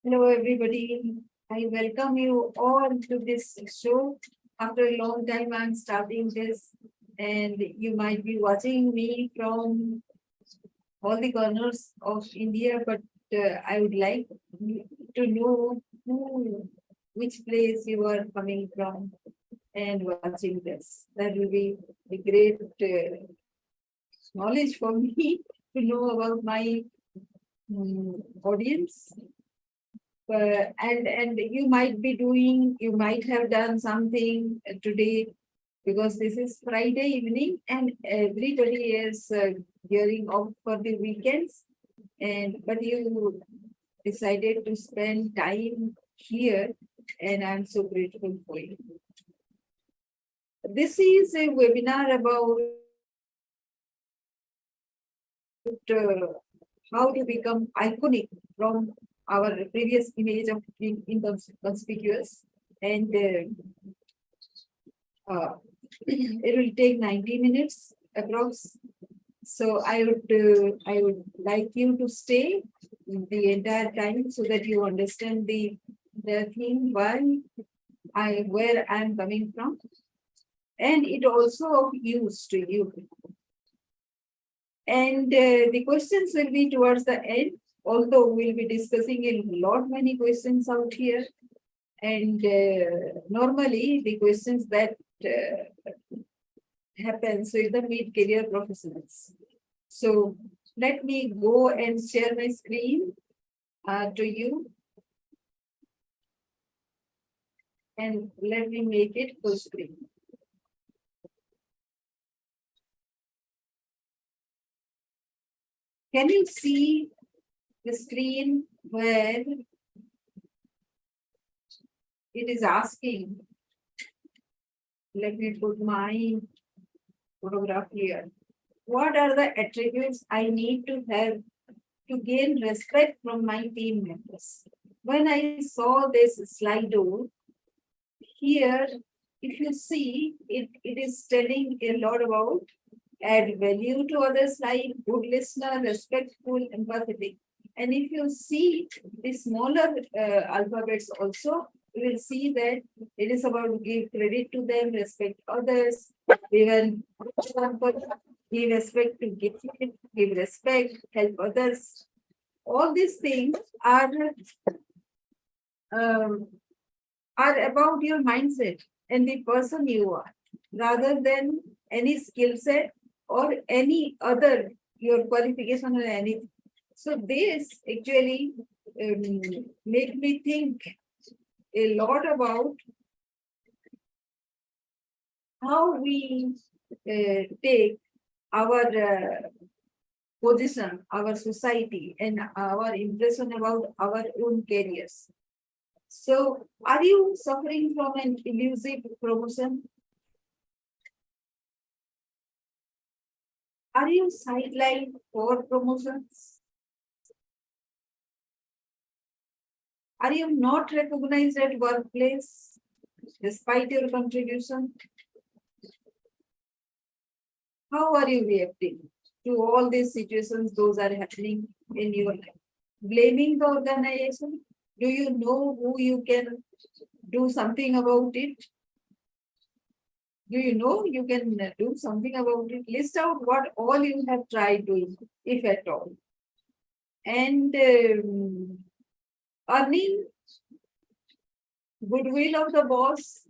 Hello, everybody. I welcome you all to this show. After a long time, I'm starting this, and you might be watching me from all the corners of India, but I would like to know which place you are coming from and watching this. That will be a great knowledge for me to know about my audience. And you might be doing, you might have done something today because this is Friday evening and everybody is gearing out for the weekends. And but you decided to spend time here, and I'm so grateful for you. This is a webinar about how to become iconic from our previous image of being inconspicuous, and it will take 90 minutes approx. So I would like you to stay the entire time so that you understand the theme, where I'm coming from, and it also of use to you. And the questions will be towards the end, although we'll be discussing a lot many questions out here. And normally the questions that happens with the mid-career professionals. So let me go and share my screen to you. And let me make it full screen. Can you see the screen where it is asking? Let me put my photograph here. What are the attributes I need to have to gain respect from my team members? When I saw this Slido, here, if you see, it is telling a lot about add value to others, like good listener, respectful, empathetic. And if you see the smaller alphabets also, you will see that it is about give credit to them, respect others, even give respect to give respect, help others. All these things are about your mindset and the person you are, rather than any skill set or any other your qualification or anything. So this actually make me think a lot about how we take our position, our society, and our impression about our own careers. So, are you suffering from an elusive promotion? Are you sidelined for promotions? Are you not recognized at workplace despite your contribution? How are you reacting to all these situations? Those are happening in your life. Blaming the organization? Do you know who you can do something about it? Do you know you can do something about it? List out what all you have tried doing, if at all. And earning goodwill of the boss.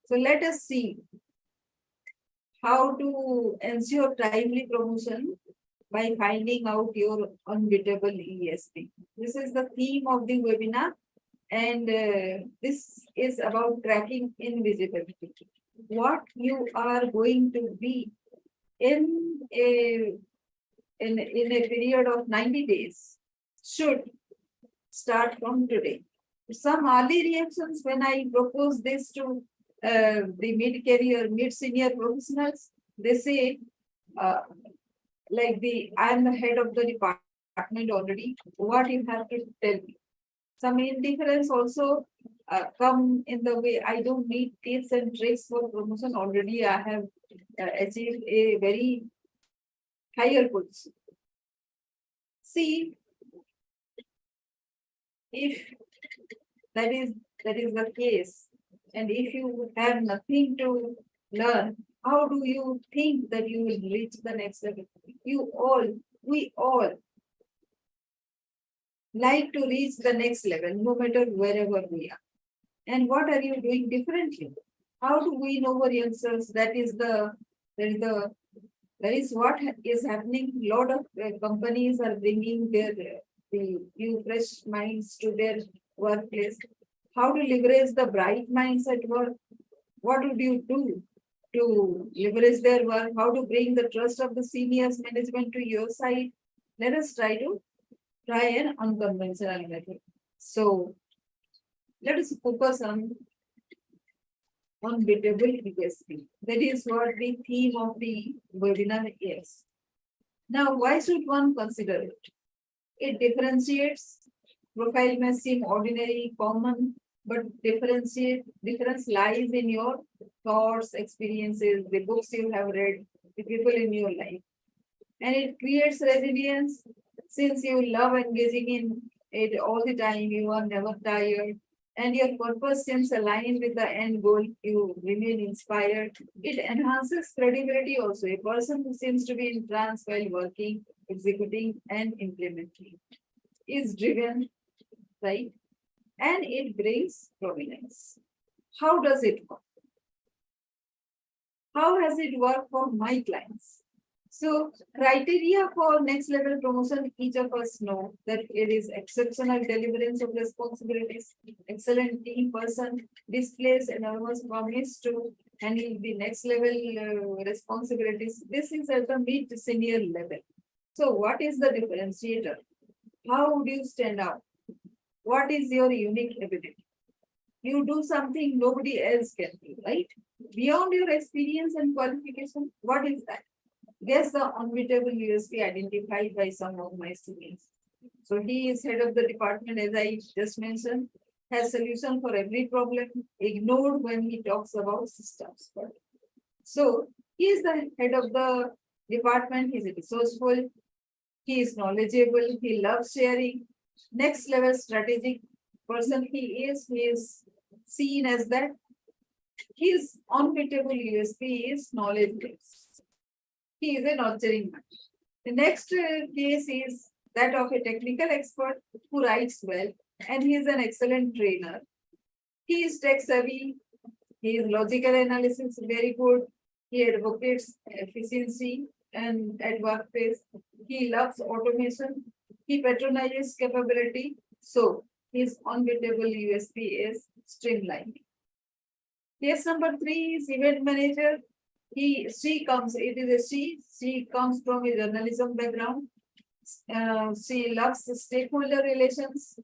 So let us see how to ensure timely promotion by finding out your unbeatable USP. This is the theme of the webinar, and this is about cracking invisibility. What you are going to be in a period of 90 days should start from today. Some early reactions when I propose this to the mid-career, mid-senior professionals, they say, I'm the head of the department already, what you have to tell me. Some indifference also come in the way, I don't need tips and tricks for promotion, already I have achieved a very higher position. See, If that is that is the case, and if you have nothing to learn, how do you think that you will reach the next level? We all like to reach the next level, no matter wherever we are. And what are you doing differently? How do we know our youngsters? That is what is happening. A lot of companies are bringing their the new fresh minds to their workplace. How to leverage the bright minds at work? What would you do to leverage their work? How to bring the trust of the seniors management to your side? Let us try an unconventional method. So let us focus on Unbeatable USP. That is what the theme of the webinar is. Now, why should one consider it? It differentiates. Profile may seem ordinary, common, but difference lies in your thoughts, experiences, the books you have read, the people in your life. And it creates resilience. Since you love engaging in it all the time, you are never tired, and your purpose seems aligned with the end goal, you remain inspired. It enhances credibility also. A person who seems to be in trance while working, executing, and implementing is driven, right? And it brings prominence. How does it work? How has it worked for my clients? So, criteria for next level promotion, each of us know that it is exceptional deliverance of responsibilities, excellent team person, displays enormous promise to handle the next level responsibilities. This is at the mid senior level. So, what is the differentiator? How would you stand out? What is your unique ability? You do something nobody else can do, right? Beyond your experience and qualification, what is that? Guess the unbeatable USP identified by some of my students. So he is head of the department, as I just mentioned, has solution for every problem, ignored when he talks about systems. So he is the head of the department, he is resourceful, he is knowledgeable, he loves sharing. Next level strategic person he is seen as that. His unbeatable USP is knowledge base. He is a nurturing man. The next case is that of a technical expert who writes well, and he is an excellent trainer. He is tech savvy, he is logical analysis very good, he advocates efficiency and at workplace, he loves automation, he patronizes capability. So his unbeatable USP is streamlining. Case number 3 is event manager. She comes from a journalism background. She loves stakeholder relations,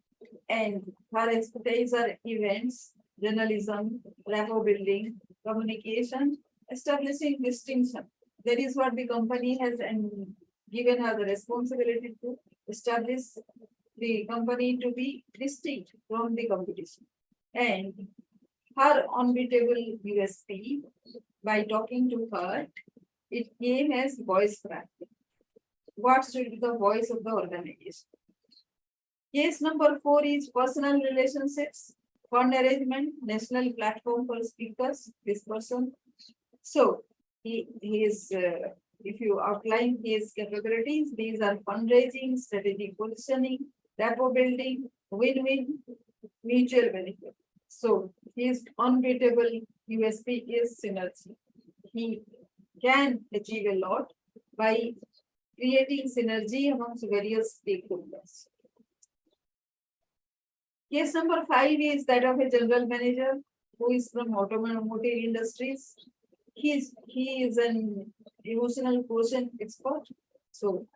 and her expertise are events, journalism, rapport building, communication, establishing distinction. That is what the company has and given her the responsibility to establish the company to be distinct from the competition. And her unbeatable USP, by talking to her, it came as voice cracking. What should be the voice of the organization? Case number 4 is personal relationships, fund arrangement, national platform for speakers, this person. So he is, if you outline his capabilities, these are fundraising, strategic positioning, rapport building, win-win, mutual benefit. So his unbeatable USP is synergy. He can achieve a lot by creating synergy amongst various stakeholders. Case number 5 is that of a general manager who is from automotive industries. He is an emotional quotient expert. So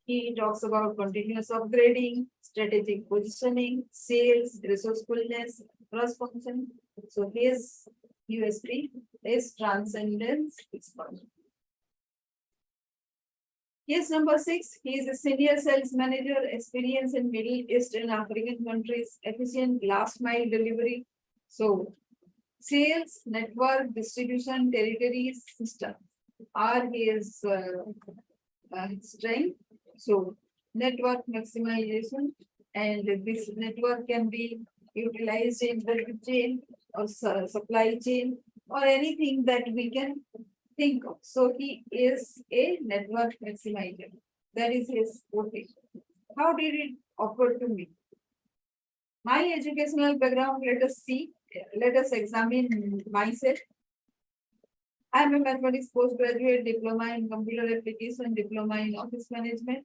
he talks about continuous upgrading, strategic positioning, sales, resourcefulness, cross function. So his USP is transcendence expert. Case number 6, he is a senior sales manager, experience in Middle East and African countries, efficient last mile delivery. So sales, network, distribution, territories, system are his strength. So network maximization, And this network can be utilized in the chain or supply chain or anything that we can think of. So he is a network maximizer. That is his profession. How did it occur to me? My educational background, let us examine myself. I am a mathematics postgraduate, diploma in computer application, diploma in office management.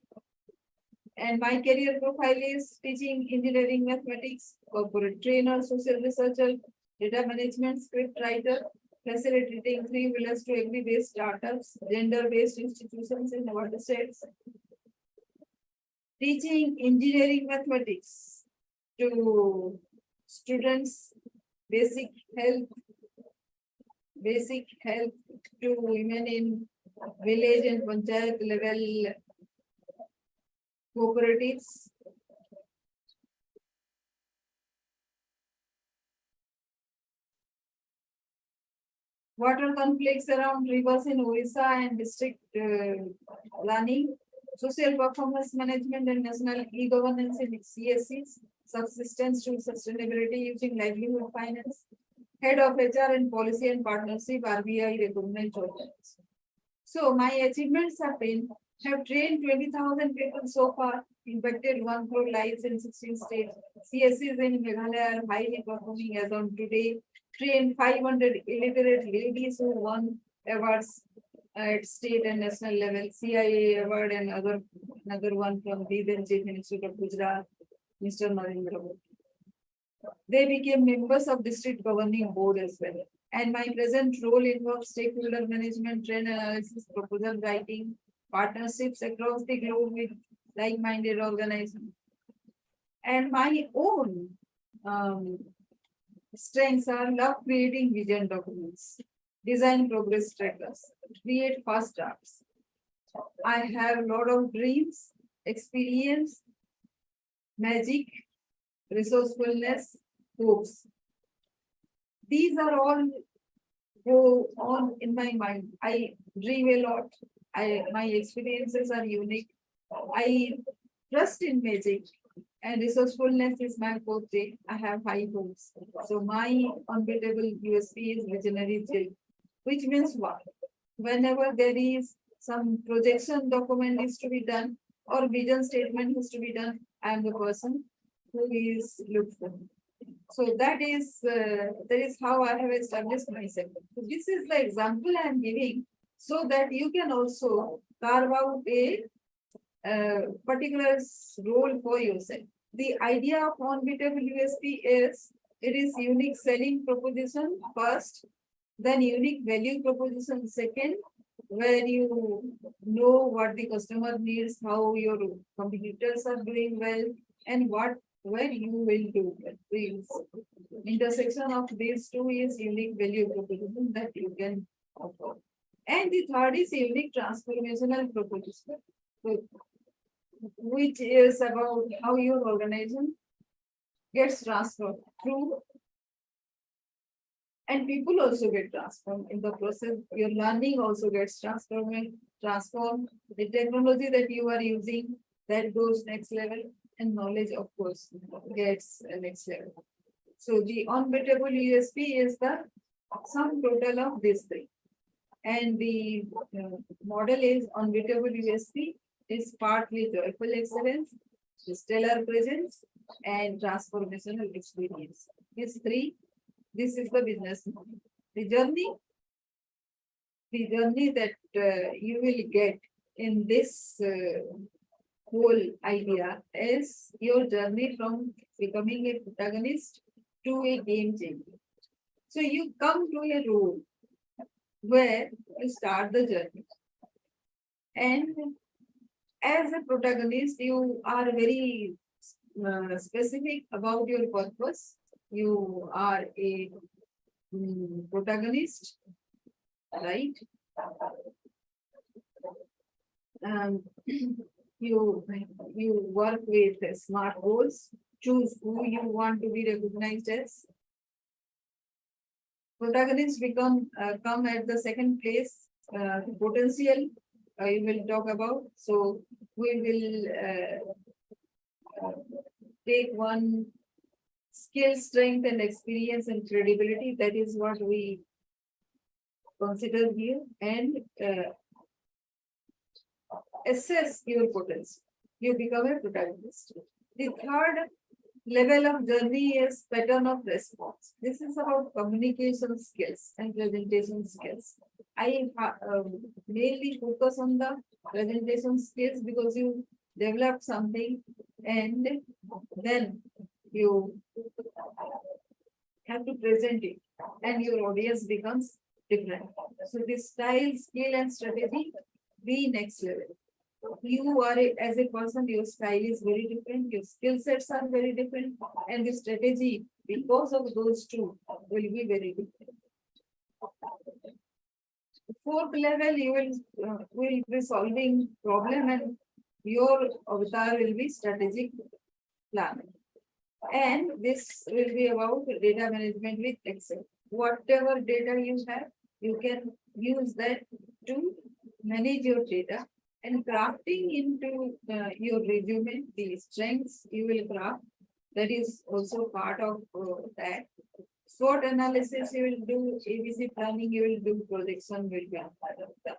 And my career profile is teaching engineering mathematics, corporate trainer, social researcher, data management, script writer, facilitating three-wheelers to agri-based startups, gender-based institutions in our states, teaching engineering mathematics to students, basic health to women in village and panchayat level cooperatives. Water conflicts around rivers in Orissa and district planning, social performance management and national e-governance in CSCs, subsistence to sustainability using livelihood finance, head of HR and policy and partnership, RBI recognized organization. So my achievements have trained 20,000 people so far, impacted 1 crore lives in 16 states. CSCs in Meghalaya are highly performing as on today. Trained 500 illiterate ladies who won awards at state and national level. CIA award and another one from the then Chief Minister of Gujarat, Mr. Narendra Modi. They became members of district governing board as well. And my present role involves stakeholder management, trend analysis, proposal writing, partnerships across the globe with like-minded organizations. And my own strengths are love creating vision documents, design progress trackers, create fast drafts. I have a lot of dreams, experience, magic, resourcefulness, hopes. These are all go on in my mind. I dream a lot. My experiences are unique. I trust in magic and resourcefulness is my forte. I have high hopes. So my unbeatable USP is visionary chill, which means what? Whenever there is some projection document is to be done or vision statement is to be done, I am the person who is looked for. So that is how I have established myself. So this is the example I am giving so that you can also carve out a particular role for yourself. The idea of unbeatable USP is it is unique selling proposition first, then unique value proposition second, where you know what the customer needs, how your competitors are doing well, and where you will do well. The intersection of these two is unique value proposition that you can offer. And the third is unique transformational proposition, which is about how your organization gets transformed through, and people also get transformed in the process. Your learning also gets transformed. The technology that you are using that goes next level, and knowledge, of course, gets next level. So the unbeatable USP is the sum total of these three. And the model is unbeatable USP is part with joyful excellence, stellar presence, and transformational experience. These three, this is the business model. The journey that you will get in this whole idea is your journey from becoming a protagonist to a game changer. So you come to a role where you start the journey. And as a protagonist, you are very specific about your purpose. You are a protagonist, right? You work with smart goals, choose who you want to be recognized as. Protagonists come at the second place. Potential you will talk about. So we will take one skill, strength, and experience and credibility. That is what we consider here, and assess your potential. You become a protagonist. The third level of journey is pattern of response. This is about communication skills and presentation skills. I mainly focus on the presentation skills because you develop something and then you have to present it and your audience becomes different. So this style, skill and strategy be next level. You are as a person, your style is very different, your skill sets are very different, and the strategy because of those two will be very different. Fourth level, you will be solving problem and your avatar will be strategic planning. And this will be about data management with Excel. Whatever data you have, you can use that to manage your data and crafting into your resume, the strengths you will craft. That is also part of that. SWOT analysis you will do, ABC planning you will do, projection will be part of that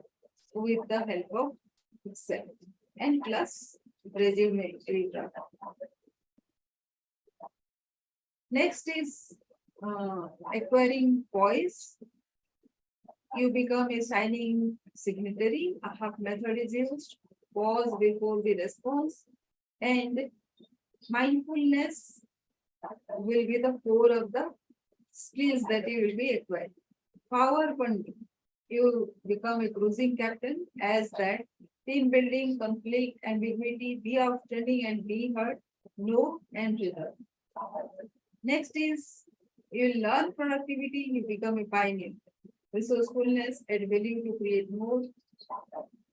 with the help of Excel and plus resume redraft. Next is acquiring poise. You become a signing signatory. Ahap method is used. Pause before the response. And mindfulness will be the core of the skills that you will be acquiring. Power bonding. You become a cruising captain as that team building, conflict, ambiguity, be outstanding and be heard, know and return. Next is you learn productivity, you become a pioneer. Resourcefulness, add value to create more,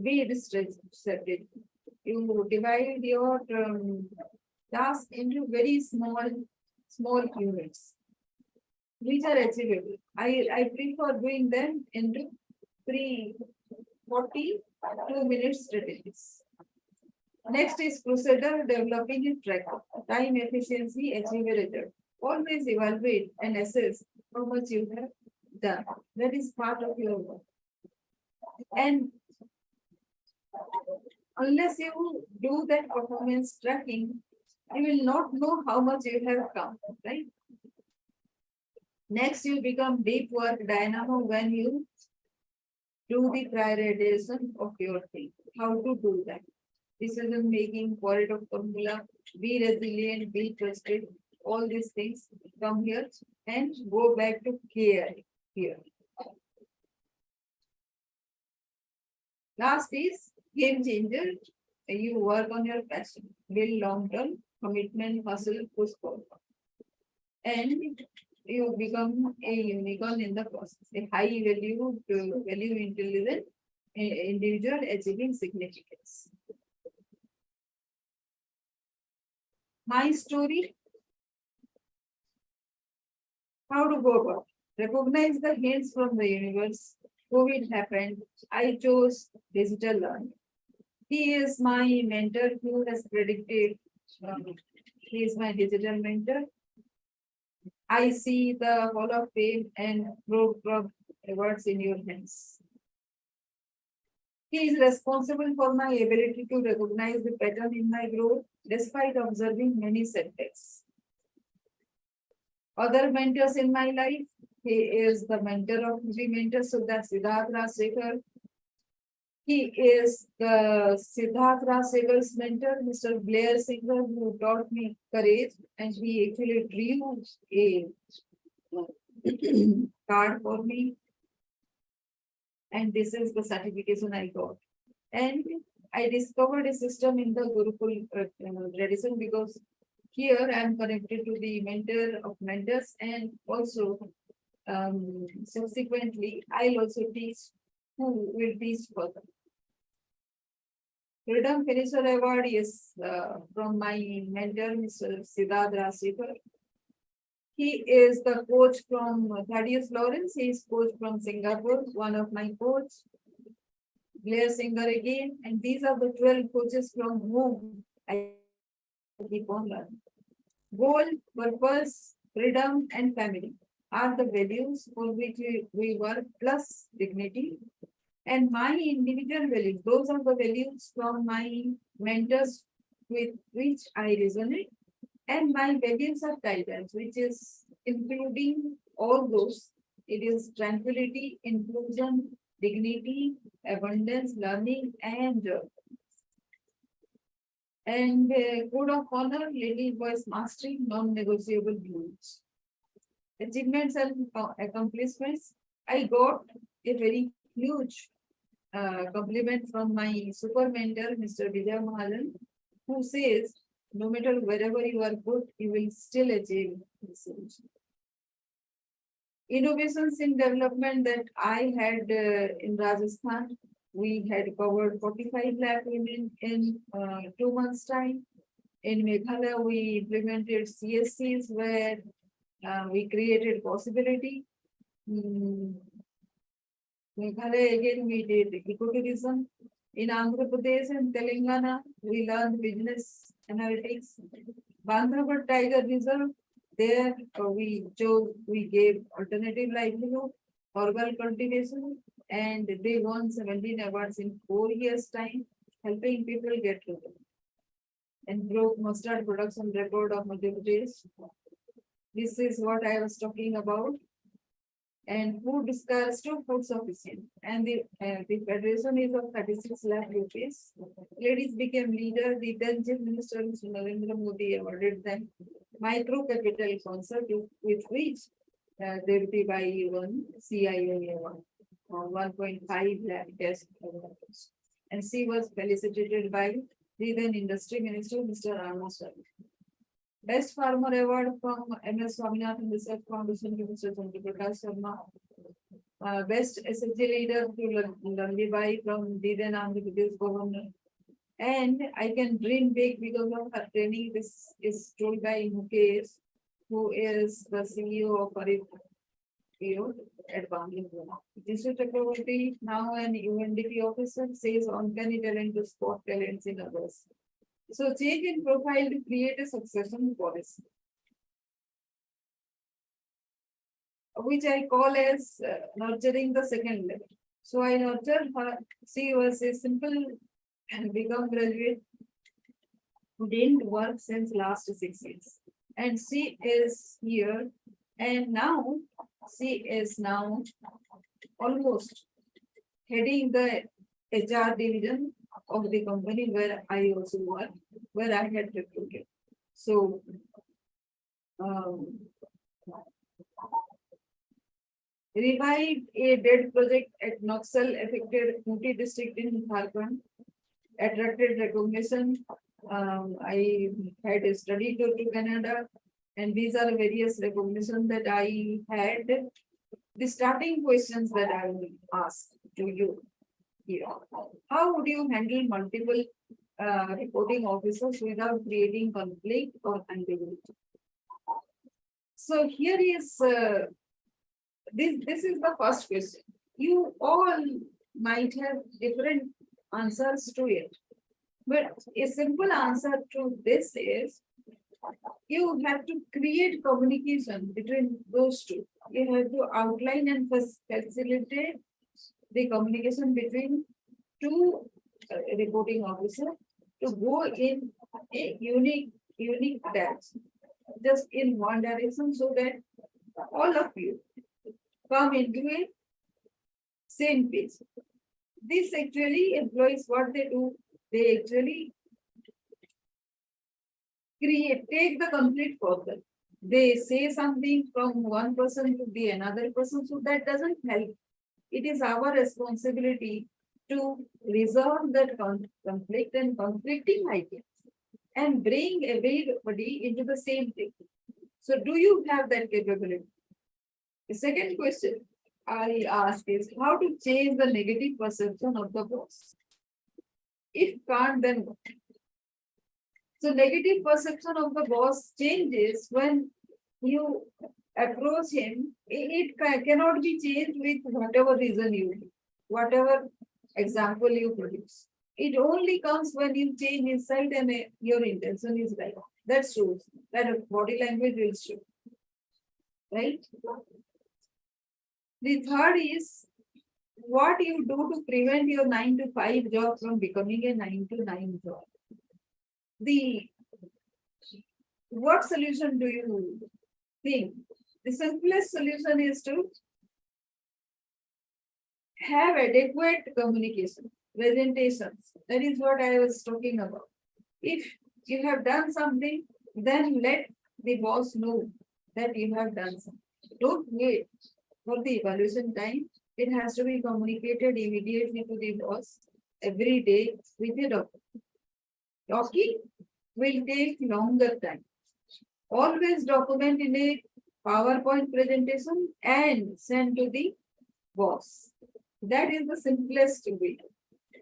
be distributed. You divide your task into very small units, which are achievable. I prefer doing them into 42 minute strategies. Next is procedure, developing a track, time efficiency, achieve a result. Always evaluate and assess how much you have done. That is part of your work. And unless you do that performance tracking, you will not know how much you have come, right? Next, you become deep work dynamo when you do the prioritization of your thing. How to do that? Decision making, Pareto formula, be resilient, be trusted. All these things come here and go back to care here. Last is game changer. You work on your passion, build long-term commitment, hustle, push forward. And you become a unicorn in the process, a high value intelligent individual achieving significance. My story. How to go about? Recognize the hints from the universe. COVID happened. I chose digital learning. He is my mentor who has predicted. He is my digital mentor. I see the Hall of Fame and Pro awards in your hands. He is responsible for my ability to recognize the pattern in my growth despite observing many setbacks. Other mentors in my life, he is the mentor of the mentors, so that's Siddharth Rasekhar. He is the Siddharth Rasekhar's mentor, Mr. Blair Singer, who taught me courage, and he actually drew a card for me. And this is the certification I got. And I discovered a system in the Gurukul tradition because here I am connected to the mentor of mentors, and also subsequently I'll also teach who will teach further. Freedom Finisher Award is from my mentor, Mr. Siddharth Rasekhar. He is the coach from Thaddeus Lawrence. He is coach from Singapore, one of my coach. Blair Singer again, and these are the 12 coaches from whom I keep on learning. Goal, purpose, freedom, and family are the values for which we work, plus dignity. And my individual values, those are the values from my mentors with which I resonate. And my values are TIDALJ, which is including all those. It is tranquility, inclusion, dignity, abundance, learning, and joy. And code of honor, little voice mastery, non-negotiable rules. Achievements and accomplishments. I got a very huge compliment from my super mentor, Mr. Vijay Mahajan, who says, no matter wherever you are good, you will still achieve this solution. Innovations in development that I had in Rajasthan, we had covered 45 lakh women in 2 months' time. In Meghalaya, we implemented CSCs where we created possibility. Meghalaya again, we did ecotourism. In Andhra Pradesh and Telangana, we learned business analytics. Bandhavgarh Tiger Reserve, there we gave alternative livelihood, herbal cultivation, and they won 17 awards in 4 years' time, helping people get to them. And broke mustard production record of Madhya Pradesh. This is what I was talking about. And food discussed to food sufficient. And the federation is of 36 lakh rupees. Ladies became leader. The then chief minister, Mr. Narendra Modi, awarded them micro capital concert with which they will be by one CIA award, 1.5 lakh test awards. And she was felicitated by the then industry minister, Mr. Rama. Best Farmer Award from MS Swaminathan Research Foundation to Mr. Chandraprakash Sharma. Best SHG Leader to Lallibai from the then Andhra Pradesh Governor. And I can dream big because of her training. This is told by Mukesh, who is the CEO of Parip at Bangalore. Jishu Chakravarti, now an UNDP officer, says uncanny talent to spot talents in others. So change in profile to create a succession policy, which I call as nurturing the second level. So I nurtured her. She was a simple and become graduate who didn't work since last 6 years. And she is here. And now she is now almost heading the HR division of the company where I also work, where I had recruited. So, revived a dead project at Naxal affected Kooty district in Jharkhand, attracted recognition. I had a study tour to Canada, and these are various recognitions that I had. The starting questions that I will ask to you here. How would you handle multiple reporting officers without creating conflict or ambiguity? So here is this is the first question. You all might have different answers to it, but a simple answer to this is you have to create communication between those two. You have to outline and facilitate the communication between two reporting officers to go in a unique direction, just in one direction, so that all of you come into a same page. This actually employees, what they do, they actually take the complete further. They say something from one person to the another person, so that doesn't help. It is our responsibility to resolve that conflict and conflicting ideas and bring everybody into the same thing. So do you have that capability? The second question I ask is how to change the negative perception of the boss. If can't, then what? So negative perception of the boss changes when you approach him. It cannot be changed with whatever reason you give, whatever example you produce. It only comes when you change inside and your intention is right. That shows that body language will show, right? The third is what you do to prevent your 9 to 5 job from becoming a 9 to 9 job. The what solution do you think? The simplest solution is to have adequate communication, presentations. That is what I was talking about. If you have done something, then let the boss know that you have done something. Don't wait for the evaluation time. It has to be communicated immediately to the boss every day with the document. Talking will take longer time. Always document in a PowerPoint presentation and send to the boss. That is the simplest way.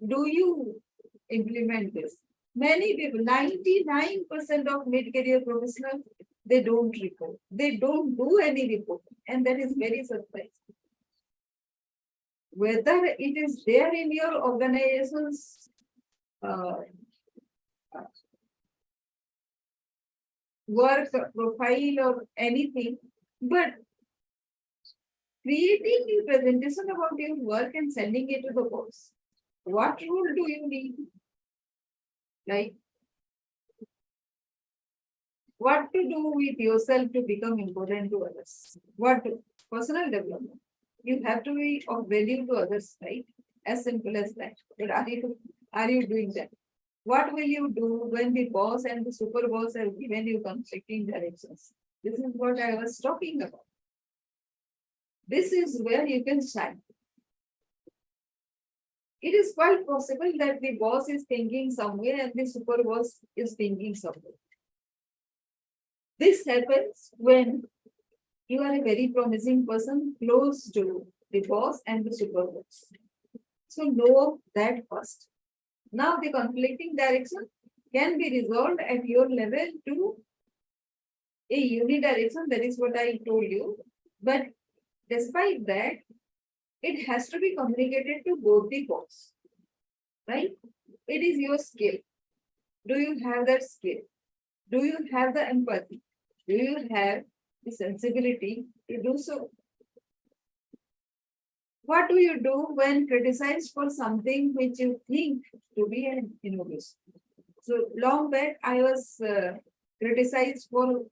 Do you implement this? Many people, 99% of mid-career professionals, they don't report. They don't do any report. And that is very surprising. Whether it is there in your organization's work profile or anything, but creating a presentation about your work and sending it to the boss. What rule do you need? Like, what to do with yourself to become important to others? What personal development? You have to be of value to others, right? As simple as that. But are you doing that? What will you do when the boss and the super boss have given you conflicting directions? This is what I was talking about. This is where you can shine. It is quite possible that the boss is thinking somewhere and the super boss is thinking somewhere. This happens when you are a very promising person close to the boss and the super boss. So know that first. Now the conflicting direction can be resolved at your level to a unidirection. That is what I told you. But despite that, it has to be communicated to both the boss, right? It is your skill. Do you have that skill? Do you have the empathy? Do you have the sensibility to do so? What do you do when criticized for something which you think to be an innovation? So long back, I was criticized for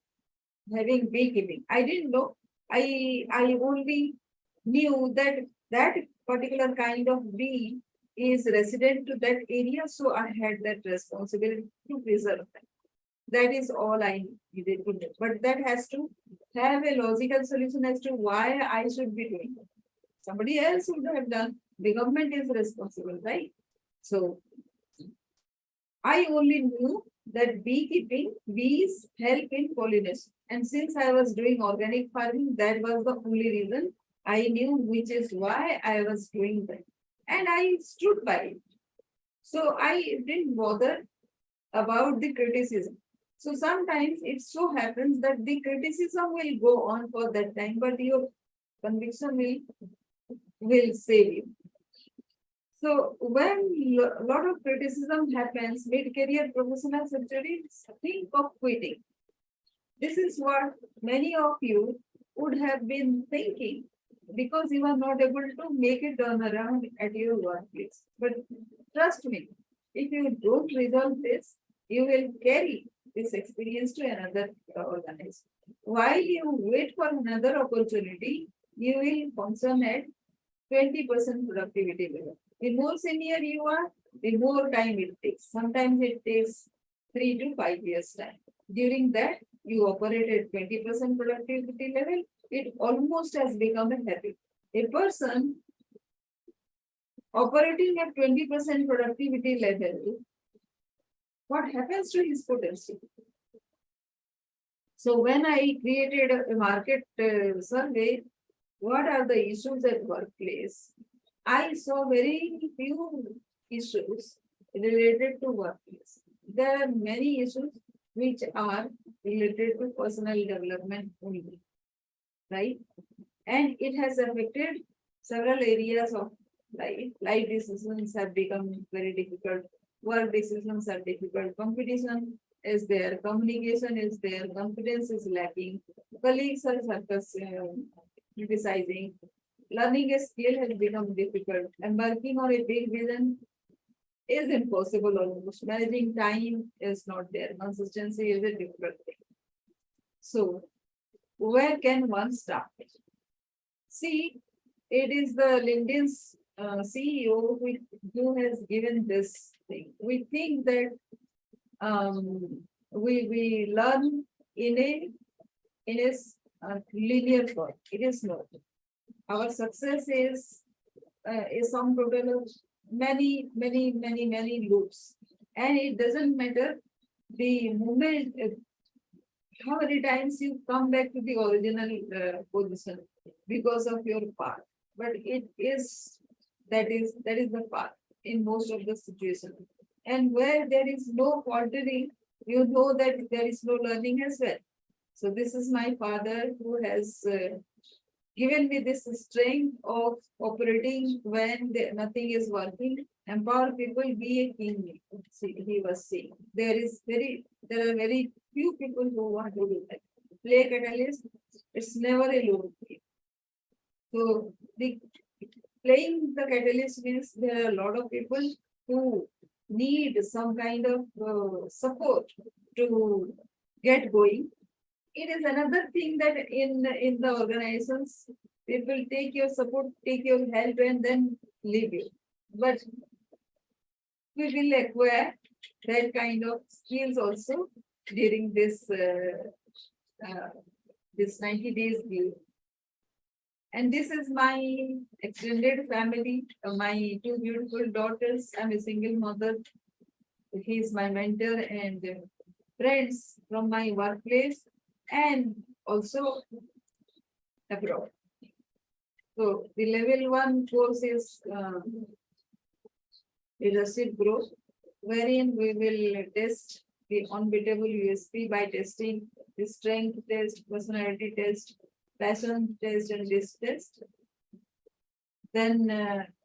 having beekeeping. I didn't know. I only knew that that particular kind of bee is resident to that area, so I had that responsibility to preserve that. That is all I needed to know. But that has to have a logical solution as to why I should be doing it. Somebody else would have done. The government is responsible, right? So I only knew that beekeeping, bees help in pollination. And since I was doing organic farming, that was the only reason I knew, which is why I was doing that. And I stood by it. So I didn't bother about the criticism. So sometimes it so happens that the criticism will go on for that time, but your conviction will save you. So when a lot of criticism happens, mid-career professionals actually think of quitting. This is what many of you would have been thinking because you are not able to make it turn around at your workplace. But trust me, if you don't resolve this, you will carry this experience to another organization. While you wait for another opportunity, you will function at 20% productivity level. The more senior you are, the more time it takes. Sometimes it takes 3 to 5 years time. During that, you operate at 20% productivity level. It almost has become a habit. A person operating at 20% productivity level, what happens to his potential? So when I created a market survey, what are the issues at workplace? I saw very few issues related to workplace. There are many issues which are related to personal development only, right? And it has affected several areas of life. Life decisions have become very difficult. Work decisions are difficult. Competition is there, communication is there, confidence is lacking, colleagues are criticizing, learning a skill has become difficult, embarking on a big vision is impossible almost. Managing time is not there. Consistency is a difficult thing. So, where can one start? See, it is the LinkedIn's CEO who has given this thing. We think that we learn in a linear path. It is not. Our success is some total of many loops, and it doesn't matter the moment. How many times you come back to the original position because of your path, but it is that is the path in most of the situations. And where there is no faltering, you know that there is no learning as well. So this is my father who has given me this strength of operating when nothing is working. Empower people, be a king. He was saying there are very few people who want to do that. Play catalyst, it's never a low game. So the playing the catalyst means there are a lot of people who need some kind of support to get going. It is another thing that in the organizations, people take your support, take your help, and then leave you. But we will acquire that kind of skills also during this 90 days leave. And this is my extended family, my two beautiful daughters. I'm a single mother. He is my mentor and friends from my workplace and also abroad. So the level 1 course is leadership growth, wherein we will test the Unbeatable USP by testing the strength test, personality test, passion test, and this test. Then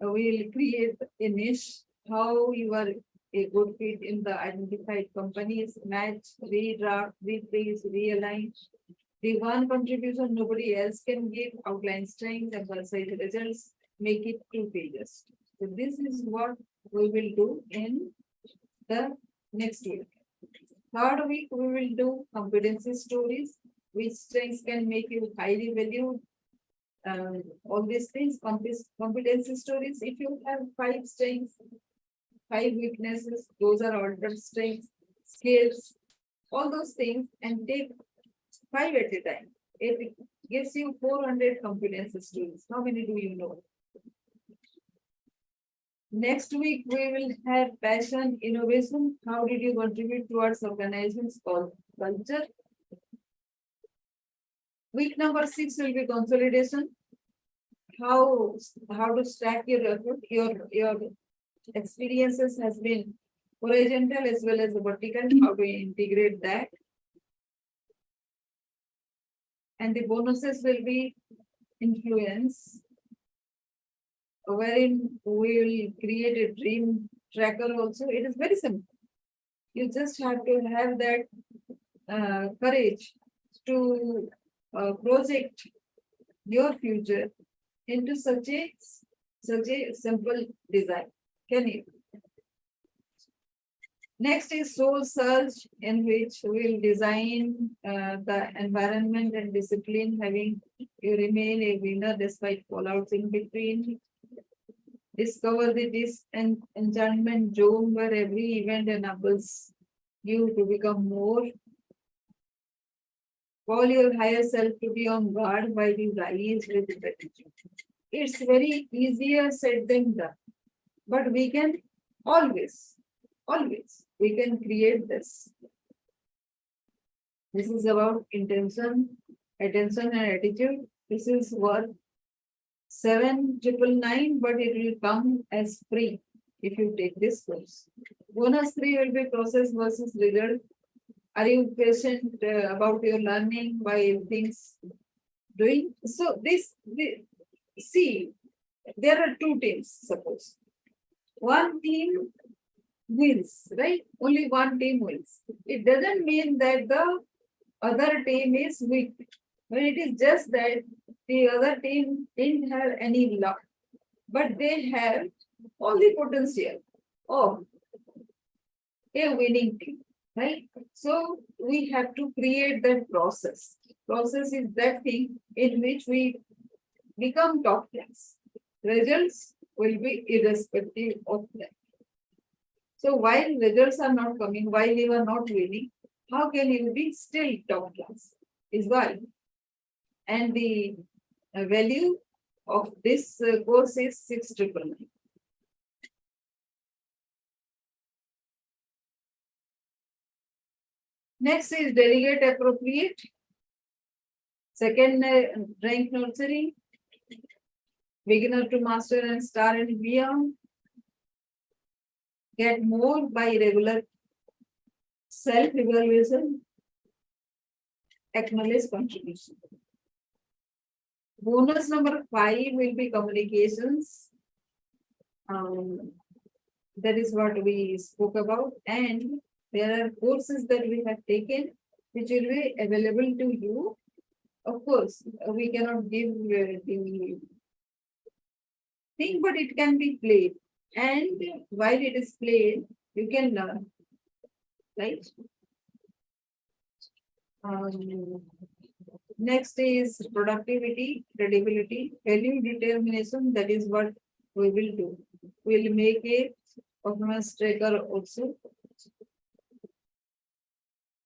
we will create a niche, how you are a good fit in the identified companies, match, redraft, replace, realign. The one contribution nobody else can give, outline strengths and precise results, make it 2 pages. So this is what we will do in the next week. Third week, we will do competency stories, which strengths can make you highly valued. All these things, competency stories. If you have 5 strengths, 5 weaknesses, those are ordered strengths, skills, all those things, and take 5 at a time. It gives you 400 competency stories. How many do you know? Next week, we will have passion, innovation. How did you contribute towards organizations called culture? Week number 6 will be consolidation. How to stack your effort, your experiences has been horizontal as well as vertical. How to integrate that? And the bonuses will be influence, wherein we will create a dream tracker also. It is very simple. You just have to have that courage to project your future into such a simple design. Can you? Next is soul search, in which we will design the environment and discipline, having you remain a winner despite fallouts in between. Discover the disenchantment zone where every event enables you to become more. Call your higher self to be on guard while you rise with gratitude. It's very easier said than done, but we can always, we can create this. This is about intention, attention, and attitude. This is worth 7,999, but it will come as free if you take this course. Bonus 3 will be process versus result. Are you patient about your learning by things doing? So see, there are 2 teams, suppose. One team wins, right? Only one team wins. It doesn't mean that the other team is weak. But it is just that the other team didn't have any luck, but they have all the potential of a winning team, right? So we have to create that process. Process is that thing in which we become top class. Results will be irrespective of that. So while results are not coming, while you are not winning, how can you be still top class? Is why. And the value of this course is 6,999. Next is delegate appropriate. Second rank nursery. Beginner to master and star and beyond. Get more by regular self-evaluation. Acknowledge contribution. Bonus number 5 will be communications. That is what we spoke about. And there are courses that we have taken which will be available to you. Of course, we cannot give the thing, but it can be played. And while it is played, you can learn. Right? Next is productivity, credibility, value determination. That is what we will do. We will make a performance tracker also.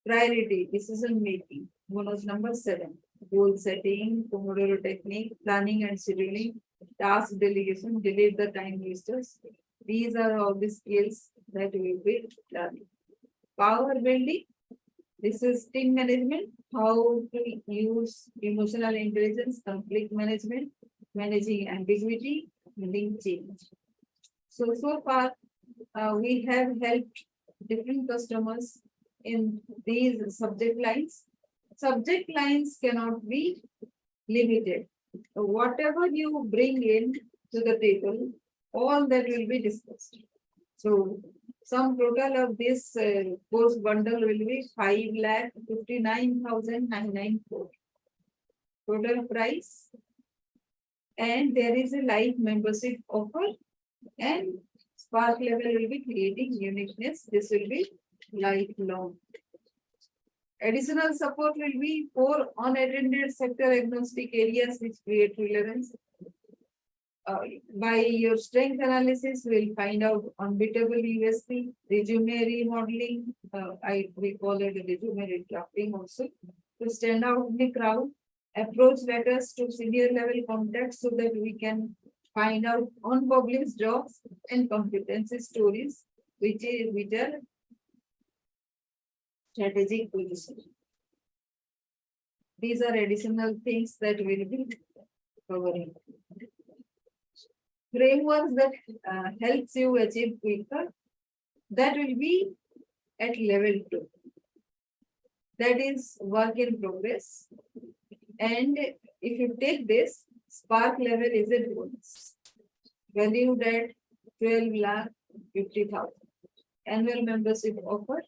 Priority, decision making. Bonus number 7. Goal setting, Pomodoro technique, planning and scheduling, task delegation, delete the time wasters. These are all the skills that we will be learning. Power building. This is team management, how to use emotional intelligence, conflict management, managing ambiguity, handling change. So far, we have helped different customers in these subject lines. Subject lines cannot be limited. So whatever you bring in to the table, all that will be discussed. So sum total of this course bundle will be 5,59,994. Total price. And there is a live membership offer. And Spark level will be creating uniqueness. This will be lifelong. Additional support will be for unattended sector agnostic areas which create relevance. By your strength analysis, we'll find out unbeatable USP, resume remodeling. We call it resume redrafting also. To stand out in the crowd, approach letters to senior level contacts so that we can find out unpublished jobs and competency stories, which are strategic position. These are additional things that we'll be covering. Frameworks that helps you achieve quicker, that will be at level 2. That is work in progress. And if you take this, Spark level is a bonus. Valued at 12,50,000. Annual membership offer,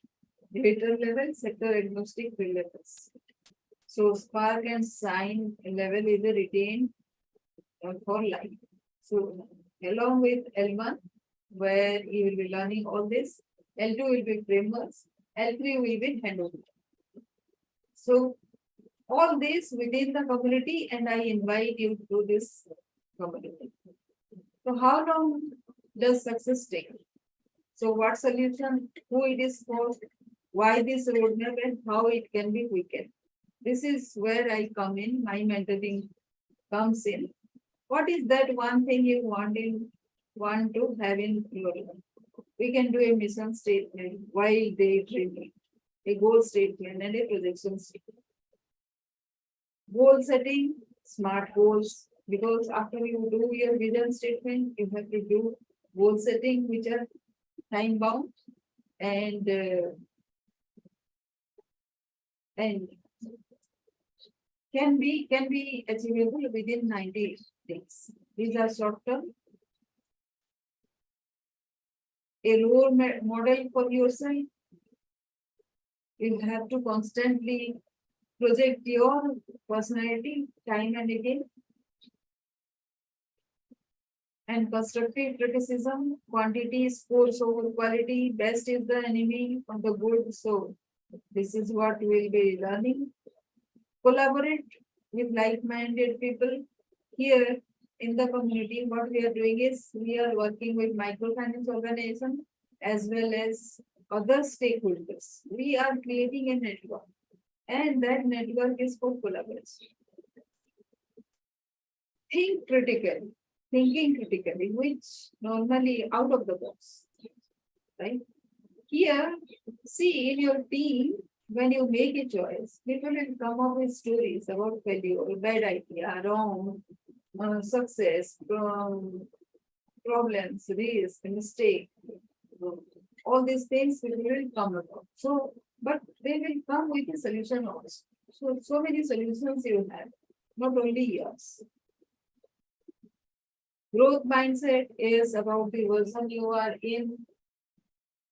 greater level, sector agnostic relevance. So Spark and Sign level is a retained for life. So along with L1, where you will be learning all this, L2 will be frameworks, L3 will be handover. So all this within the community, and I invite you to this community. So how long does success take? So what solution, who it is for, why this roadmap, and how it can be weakened. This is where I come in, my mentoring comes in. What is that one thing you want to have in your life? We can do a mission statement while daydreaming, a goal statement and a projection statement. Goal setting, smart goals, because after you do your vision statement, you have to do goal setting, which are time bound and can be achievable within 90 days. These are short term. a model for yourself. You have to constantly project your personality time and again. And constructive criticism, quantity scores over quality, best is the enemy of the good. So this is what we'll be learning. Collaborate with like-minded people. Here in the community, what we are doing is we are working with microfinance organization as well as other stakeholders. We are creating a network, and that network is for collaboration. Think critically, thinking critically, which normally out of the box, right? Here, see in your team, when you make a choice, people will come up with stories about failure, bad idea, wrong, success, problems, risk, mistake, all these things will come about. So, but they will come with a solution also. So many solutions you have, not only yours. Growth mindset is about the version you are in.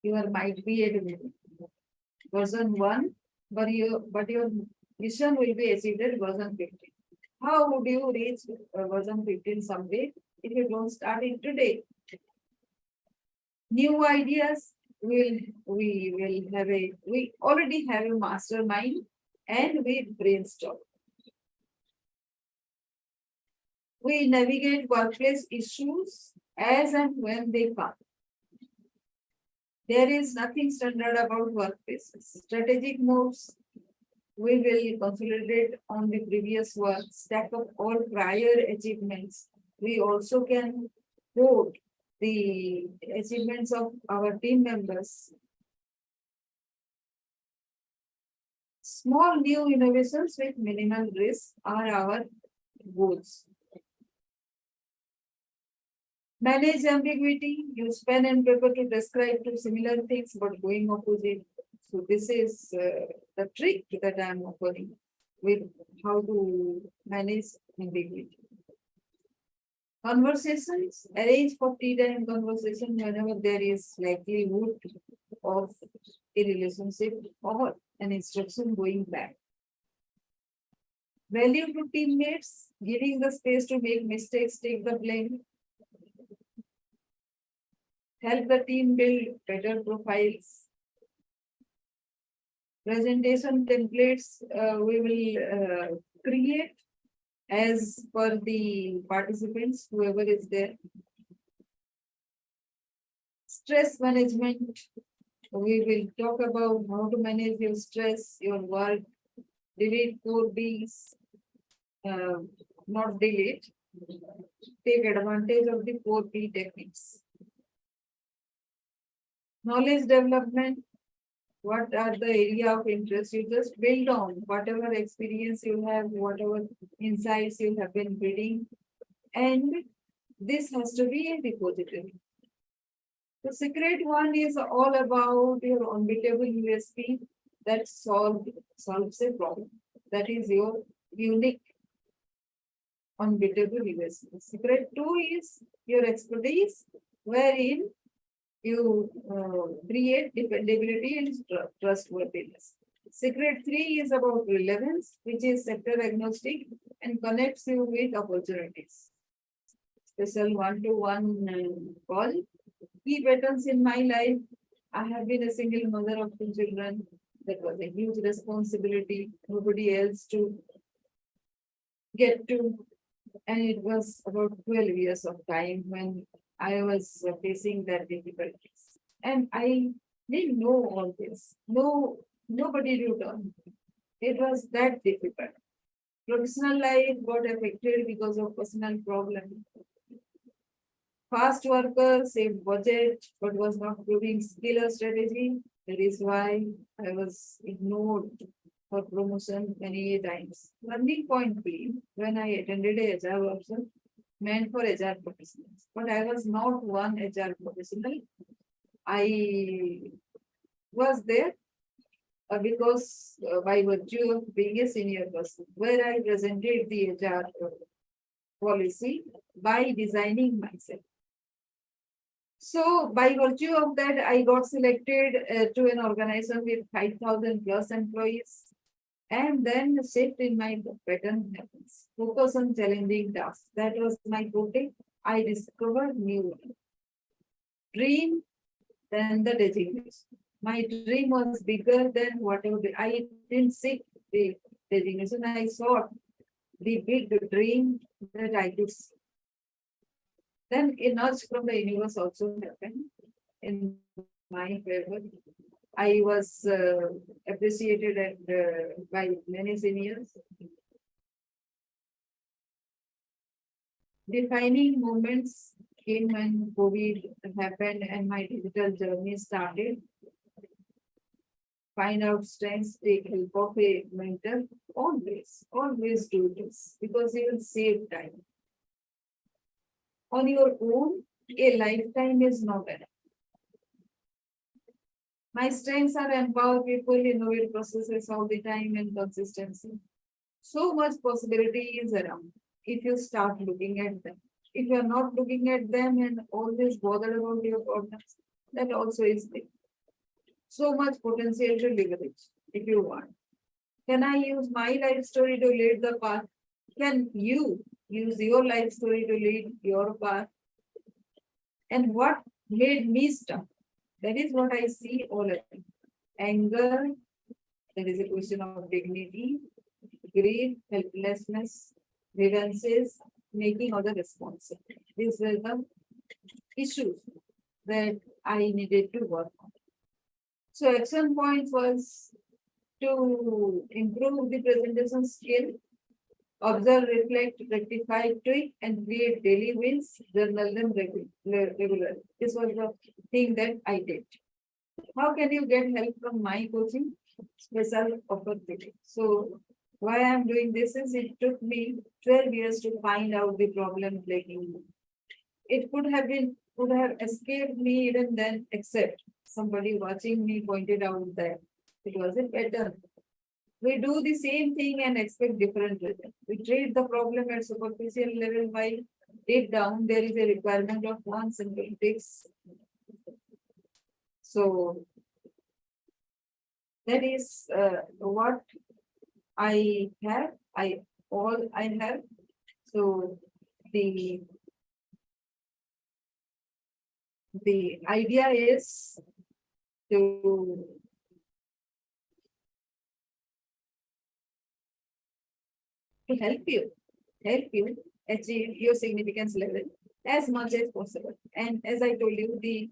You might be at version 1, but your mission will be achieved at version 15. How would you reach version 15 someday if you don't start it today? New ideas we already have a mastermind and we brainstorm. We navigate workplace issues as and when they come. There is nothing standard about workplaces. Strategic moves, we will consolidate on the previous work, stack up all prior achievements. We also can quote the achievements of our team members. Small new innovations with minimal risk are our goals. Manage ambiguity, use pen and paper to describe two similar things but going opposite. So this is the trick that I am offering with how to manage ambiguity. Conversations, arrange for tea time conversation whenever there is likelihood of a relationship or an instruction going back. Value to teammates, giving the space to make mistakes, take the blame. Help the team build better profiles. Presentation templates we will create as per the participants, whoever is there. Stress management, we will talk about how to manage your stress, your work, delete 4Bs, not delete, take advantage of the 4B techniques. Knowledge development, what are the area of interest? You just build on whatever experience you have, whatever insights you have been reading, and this has to be a repository. The secret one is all about your unbeatable USP that solves a problem. That is your unique unbeatable USP. Secret 2 is your expertise, wherein you create dependability and trustworthiness. Secret 3 is about relevance, which is sector agnostic and connects you with opportunities. Special one-to-one call. Key patterns in my life. I have been a single mother of 2 children. That was a huge responsibility. Nobody else to get to. And it was about 12 years of time when I was facing that difficulties. And I didn't know all this. No, nobody knew them. It was that difficult. Professional life got affected because of personal problem. Fast worker saved budget, but was not proving skill or strategy. That is why I was ignored for promotion many times. Learning point being, when I attended a HR workshop meant for HR professionals, but I was not one HR professional. I was there because by virtue of being a senior person, where I presented the HR policy by designing myself. So by virtue of that, I got selected to an organization with 5,000 plus employees. And then the shift in my pattern happens. Focus on challenging tasks. That was my topic. I discovered new one. Dream than the designation. My dream was bigger than whatever I didn't seek the designation. I sought the big dream that I could see. Then a nudge from the universe also happened in my favor. I was appreciated by many seniors. Defining moments came when COVID happened and my digital journey started. Find out strengths, take help of a mentor. Always do this because you will save time. On your own, a lifetime is not enough. My strengths are empower people, innovate processes all the time and consistency. So much possibility is around if you start looking at them. If you are not looking at them and always bothered about your problems, that also is there. So much potential to leverage if you want. Can I use my life story to lead the path? Can you use your life story to lead your path? And what made me stuck? That is what I see all the time. Anger, that is a question of dignity, grief, helplessness, grievances, making other responsible. These were the issues that I needed to work on. So action point was to improve the presentation skill, observe, reflect, rectify, tweak, and create daily wins, journal them regularly. This was the thing that I did. How can you get help from my coaching? Special opportunity. So why I'm doing this is it took me 12 years to find out the problem plaguing me. It could have escaped me even then, except somebody watching me pointed out that it was a pattern. We do the same thing and expect different results. We treat the problem at superficial level while deep down there is a requirement of one simple fix. So that is what I have. I have. So the idea is to help you achieve your significance level as much as possible. And as I told you, the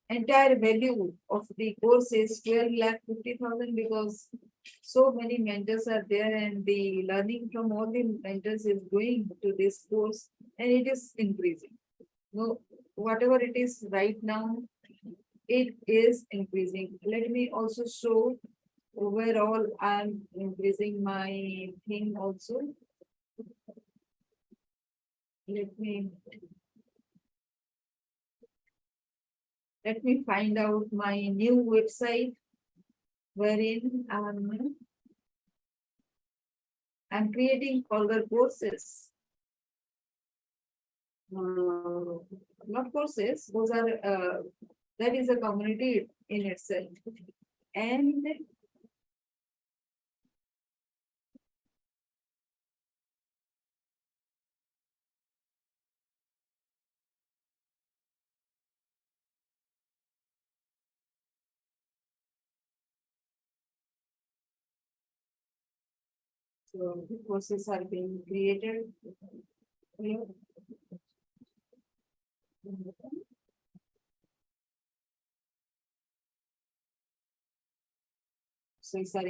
entire value of the course is 12,50,000 because so many mentors are there and the learning from all the mentors is going to this course and it is increasing. No, whatever it is right now, it is increasing. Let me also show overall I'm increasing my thing also. Let me find out my new website wherein I'm creating further courses. Not courses, those are that is a community in itself. And so the courses are being created here. So these are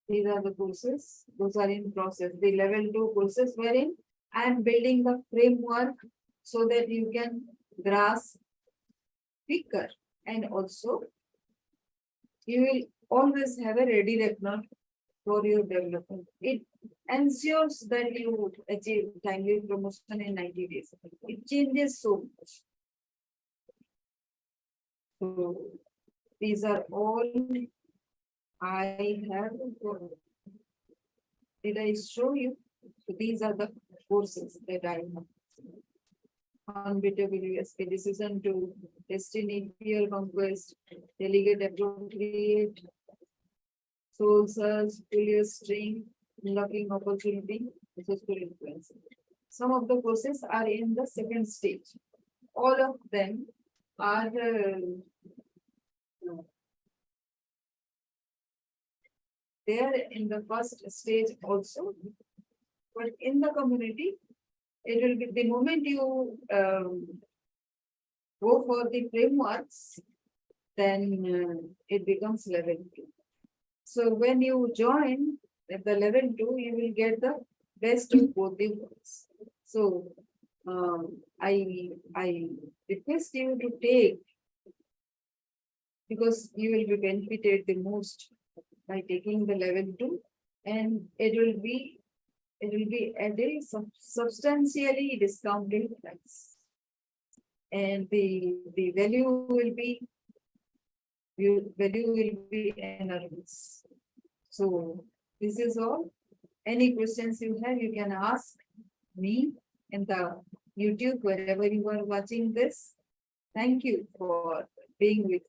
these are the courses, those are in process. The level 2 courses wherein I am building the framework so that you can grasp quicker and also you will always have a ready reckoner for your development. It ensures that you achieve timely promotion in 90 days. It changes so much. So these are all I have. Did I show you? So these are the courses that I have. Unbeatable USP, decision to destiny, fear conquest, delegate appropriate, soul search, failure string, unlocking opportunity, resourceful influence. Some of the courses are in the second stage. All of them are there in the first stage also, but in the community, it will be the moment you go for the frameworks, then it becomes level 2. So when you join at the level 2, you will get the best of both the worlds. So I request you to take, because you will be benefited the most by taking the level 2, and it will be at a substantially discounted price, and the value will be enormous. So this is all. Any questions you have, you can ask me in the YouTube, wherever you are watching this. Thank you for being with